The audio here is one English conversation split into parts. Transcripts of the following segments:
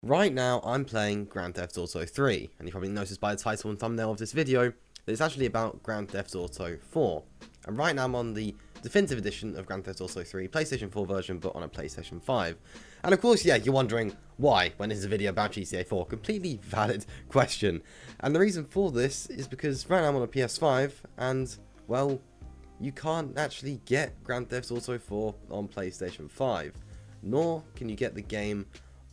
Right now, I'm playing Grand Theft Auto 3, and you probably noticed by the title and thumbnail of this video that it's actually about Grand Theft Auto 4. And right now I'm on the definitive edition of Grand Theft Auto 3, PlayStation 4 version, but on a PlayStation 5. And of course, yeah, you're wondering why, when this is a video about GTA 4. Completely valid question. And the reason for this is because right now I'm on a PS5, and, well, you can't actually get Grand Theft Auto 4 on PlayStation 5. Nor can you get the game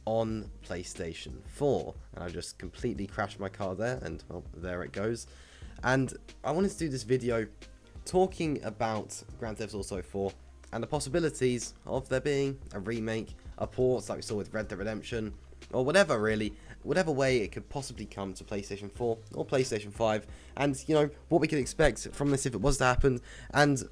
on PlayStation 4, and I just completely crashed my car there, and well, there it goes. And I wanted to do this video talking about Grand Theft Auto 4 and the possibilities of there being a remake, a port like we saw with Red Dead Redemption, or whatever really, whatever way it could possibly come to PlayStation 4 or PlayStation 5, and you know, what we could expect from this if it was to happen, and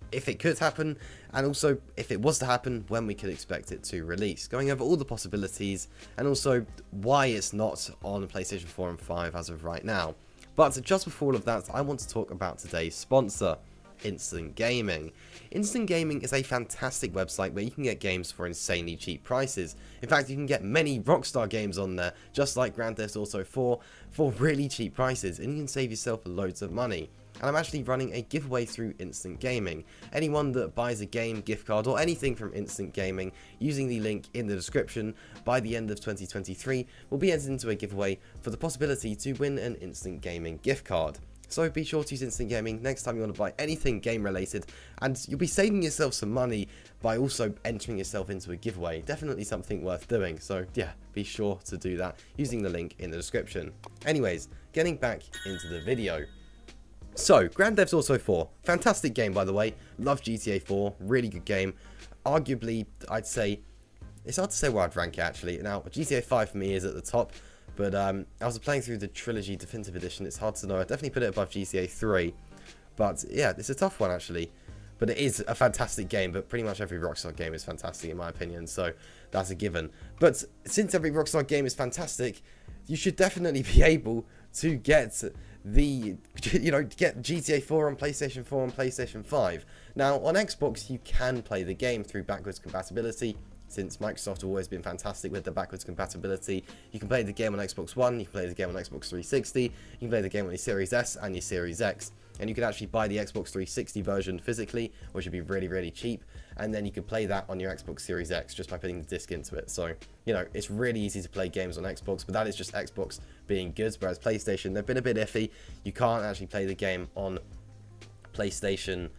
if it could happen, and also if it was to happen, when we could expect it to release, going over all the possibilities and also why it's not on PlayStation 4 and 5 as of right now. But just before all of that, I want to talk about today's sponsor, Instant Gaming. Instant Gaming is a fantastic website where you can get games for insanely cheap prices. In fact, you can get many Rockstar games on there, just like Grand Theft Auto 4, for really cheap prices, and you can save yourself loads of money. And I'm actually running a giveaway through Instant Gaming. Anyone that buys a game, gift card, or anything from Instant Gaming using the link in the description by the end of 2023 will be entered into a giveaway for the possibility to win an Instant Gaming gift card. So be sure to use Instant Gaming next time you want to buy anything game related, and you'll be saving yourself some money by also entering yourself into a giveaway. Definitely something worth doing, so yeah, be sure to do that using the link in the description. Anyways, getting back into the video. So, Grand Theft Auto 4, fantastic game by the way, love GTA 4, really good game. Arguably, I'd say, it's hard to say where I'd rank it actually. Now, GTA 5 for me is at the top, but I was playing through the Trilogy Definitive Edition, it's hard to know. I'd definitely put it above GTA 3, but yeah, it's a tough one actually. But it is a fantastic game, but pretty much every Rockstar game is fantastic in my opinion, so that's a given. But since every Rockstar game is fantastic, you should definitely be able to get get GTA 4 on PlayStation 4 and PlayStation 5. Now, on Xbox, you can play the game through backwards compatibility, since Microsoft have always been fantastic with the backwards compatibility. You can play the game on Xbox One, you can play the game on Xbox 360, you can play the game on your Series S and your Series X. And you can actually buy the Xbox 360 version physically, which would be really, really cheap. And then you can play that on your Xbox Series X just by putting the disc into it. So, you know, it's really easy to play games on Xbox, but that is just Xbox being good. Whereas PlayStation, they've been a bit iffy. You can't actually play the game on PlayStation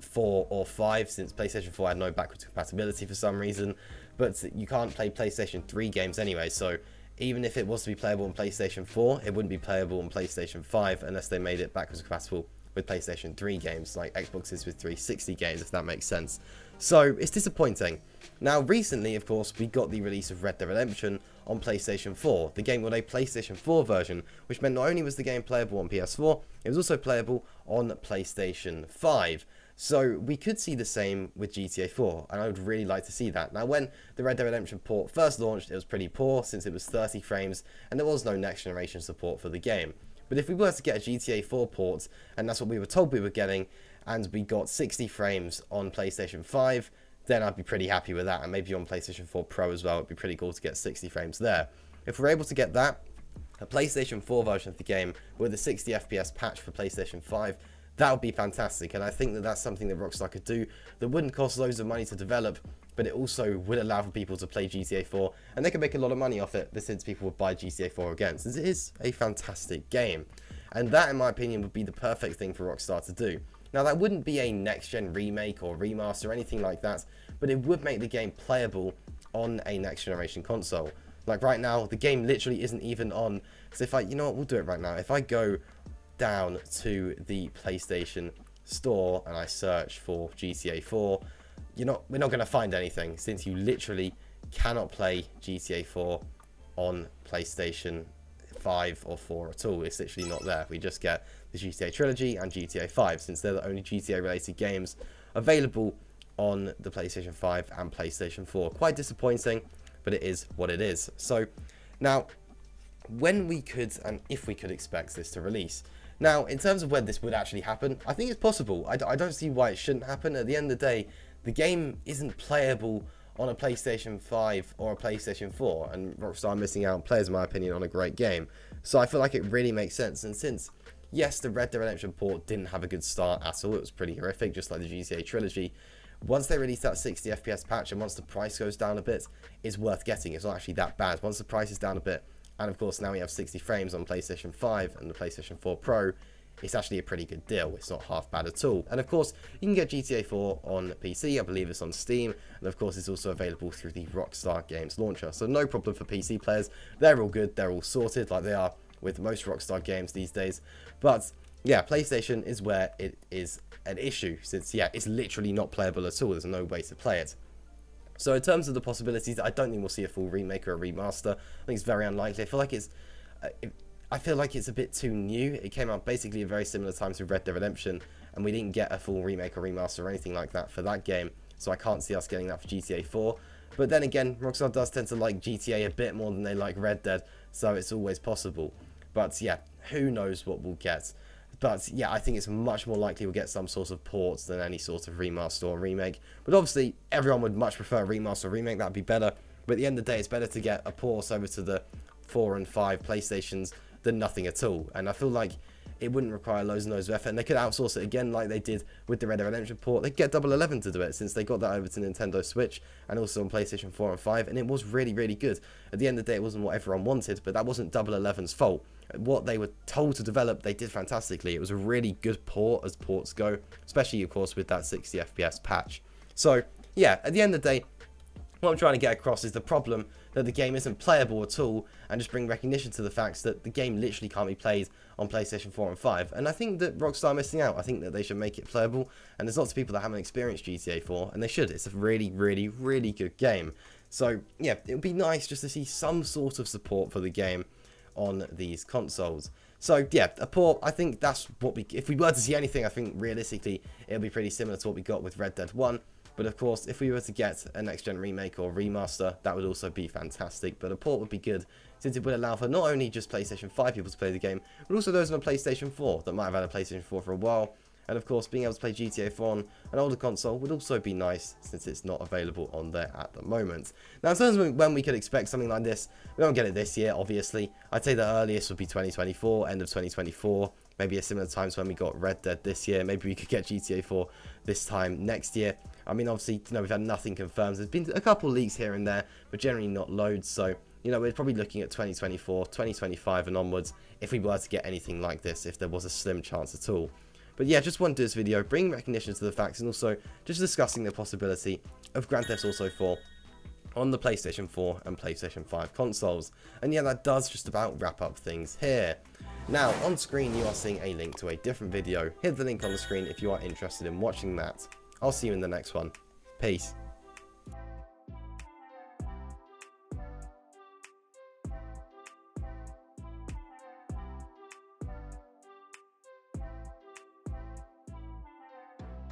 4 or 5, since PlayStation 4 had no backwards compatibility for some reason. But you can't play PlayStation 3 games anyway, so even if it was to be playable on PlayStation 4, it wouldn't be playable on PlayStation 5 unless they made it backwards compatible with PlayStation 3 games, like Xbox is with 360 games, if that makes sense. So, it's disappointing. Now, recently, of course, we got the release of Red Dead Redemption on PlayStation 4. The game got a PlayStation 4 version, which meant not only was the game playable on PS4, it was also playable on PlayStation 5. So we could see the same with GTA 4, and I would really like to see that. Now, when the Red Dead Redemption port first launched, it was pretty poor since it was 30 frames, and there was no next generation support for the game. But if we were to get a GTA 4 port, and that's what we were told we were getting, and we got 60 frames on PlayStation 5, then I'd be pretty happy with that, and maybe on PlayStation 4 Pro as well, it'd be pretty cool to get 60 frames there. If we're able to get that, a PlayStation 4 version of the game with a 60 FPS patch for PlayStation 5, that would be fantastic, and I think that that's something that Rockstar could do that wouldn't cost loads of money to develop, but it also would allow for people to play GTA 4, and they could make a lot of money off it, since people would buy GTA 4 again, since it is a fantastic game. And that, in my opinion, would be the perfect thing for Rockstar to do. Now, that wouldn't be a next-gen remake or remaster or anything like that, but it would make the game playable on a next-generation console. Like, right now, the game literally isn't even on, so if you know what, we'll do it right now. If I go down to the PlayStation Store and I search for GTA 4, we're not going to find anything, since you literally cannot play GTA 4 on PlayStation 5 or 4 at all. It's literally not there. We just get the GTA Trilogy and GTA 5, since they're the only GTA related games available on the PlayStation 5 and PlayStation 4. Quite disappointing, but it is what it is. So now, when we could and if we could expect this to release. Now, in terms of when this would actually happen, I think it's possible. I don't see why it shouldn't happen. At the end of the day, the game isn't playable on a PlayStation 5 or a PlayStation 4, and Rockstar are missing out on players, in my opinion, on a great game. So I feel like it really makes sense, and since, yes, the Red Dead Redemption port didn't have a good start at all, it was pretty horrific, just like the GTA trilogy, once they release that 60 FPS patch, and once the price goes down a bit, it's worth getting. It's not actually that bad. Once the price is down a bit, and of course now we have 60 frames on PlayStation 5 and the PlayStation 4 Pro, it's actually a pretty good deal. It's not half bad at all. And of course, you can get GTA 4 on PC. I believe it's on Steam. And of course, it's also available through the Rockstar Games launcher. So no problem for PC players. They're all good. They're all sorted like they are with most Rockstar games these days. But yeah, PlayStation is where it is an issue, since yeah, it's literally not playable at all. There's no way to play it. So in terms of the possibilities, I don't think we'll see a full remake or a remaster. I think it's very unlikely. I feel like it's a bit too new. It came out basically at very similar time to Red Dead Redemption, and we didn't get a full remake or remaster or anything like that for that game, so I can't see us getting that for GTA 4. But then again, Rockstar does tend to like GTA a bit more than they like Red Dead, so it's always possible. But yeah, who knows what we'll get. But yeah, I think it's much more likely we'll get some sort of ports than any sort of remaster or remake. But obviously, everyone would much prefer a remaster or remake. That'd be better. But at the end of the day, it's better to get a port over to the 4 and 5 PlayStations than nothing at all. And I feel like it wouldn't require loads and loads of effort, and they could outsource it again like they did with the Red Dead Redemption port. They get Double 11 to do it, since they got that over to Nintendo Switch and also on PlayStation 4 and 5, and it was really, really good. At the end of the day, it wasn't what everyone wanted, but that wasn't Double 11's fault. What they were told to develop, they did fantastically. It was a really good port as ports go, especially of course with that 60 FPS patch. So yeah, at the end of the day, what I'm trying to get across is the problem that the game isn't playable at all, and just bring recognition to the facts that the game literally can't be played on PlayStation 4 and 5. And I think that Rockstar are missing out. I think that they should make it playable, and there's lots of people that haven't experienced GTA 4, and they should. It's a really, really, really good game. So yeah, it would be nice just to see some sort of support for the game on these consoles. So yeah, a port, I think that's what if we were to see anything, I think realistically it'll be pretty similar to what we got with Red Dead 1. But of course, if we were to get a next-gen remake or remaster, that would also be fantastic. But a port would be good, since it would allow for not only just PlayStation 5 people to play the game, but also those on a PlayStation 4 that might have had a PlayStation 4 for a while. And of course, being able to play GTA 4 on an older console would also be nice, since it's not available on there at the moment. Now, in terms of when we could expect something like this, we don't get it this year, obviously. I'd say the earliest would be 2024, end of 2024. Maybe a similar time to when we got Red Dead this year. Maybe we could get GTA 4 this time next year. I mean, obviously, we've had nothing confirmed. There's been a couple leaks here and there, but generally not loads. So, we're probably looking at 2024, 2025 and onwards if we were to get anything like this, if there was a slim chance at all. But yeah, just wanted to do this video, bring recognition to the facts, and also just discussing the possibility of Grand Theft Auto 4 on the PlayStation 4 and PlayStation 5 consoles. And yeah, that does just about wrap up things here. Now, on screen you are seeing a link to a different video. Hit the link on the screen if you are interested in watching that. I'll see you in the next one. Peace.